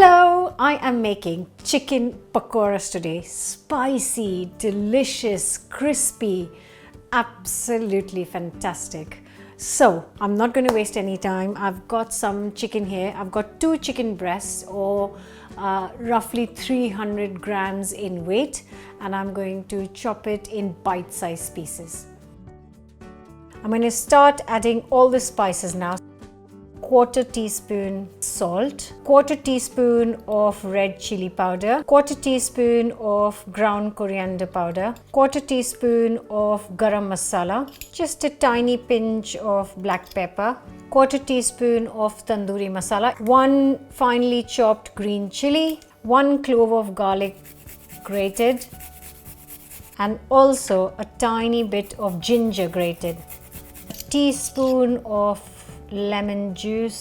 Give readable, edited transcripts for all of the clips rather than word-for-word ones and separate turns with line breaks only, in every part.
Hello, I am making chicken pakoras today. Spicy, delicious, crispy, absolutely fantastic. So I'm not going to waste any time. I've got some chicken here. I've got 2 chicken breasts or roughly 300 grams in weight, and I'm going to chop it in bite-sized pieces. I'm going to start adding all the spices now. 1/4 teaspoon salt, 1/4 teaspoon of red chili powder, 1/4 teaspoon of ground coriander powder, 1/4 teaspoon of garam masala, just a tiny pinch of black pepper, 1/4 teaspoon of tandoori masala, 1 finely chopped green chili, 1 clove of garlic grated, and also a tiny bit of ginger grated, a teaspoon of lemon juice.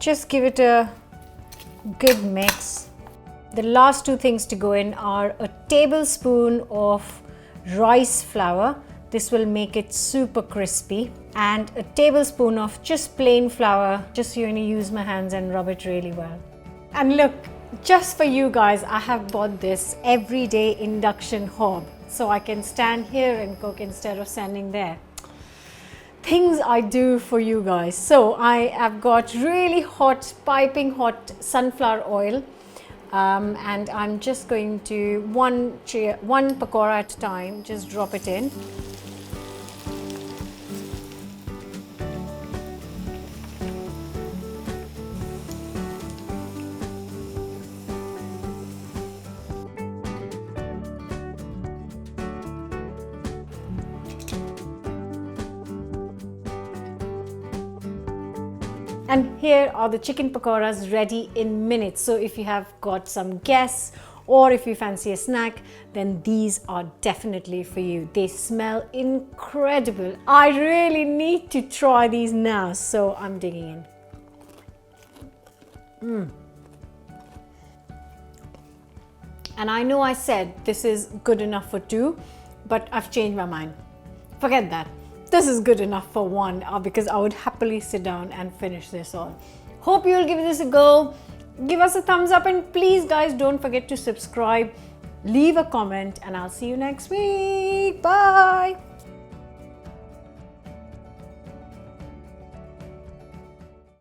Just give it a good mix. The last 2 things to go in are a tablespoon of rice flour. This will make it super crispy, and a tablespoon of just plain flour. Just going to use my hands and rub it really well. And look, just for you guys, I have bought this everyday induction hob, so I can stand here and cook instead of standing there. Things I do for you guys. So I have got really hot, piping hot sunflower oil, and I'm just going to one pakora at a time, just drop it in. And here are the chicken pakoras ready in minutes. So if you have got some guests or if you fancy a snack, then these are definitely for you. They smell incredible. I really need to try these now, so I'm digging in. And I know I said this is good enough for 2, but I've changed my mind. Forget that. This is good enough for 1 because I would happily sit down and finish this all. Hope you'll give this a go. Give us a thumbs up, and please guys, don't forget to subscribe, leave a comment, and I'll see you next week. Bye.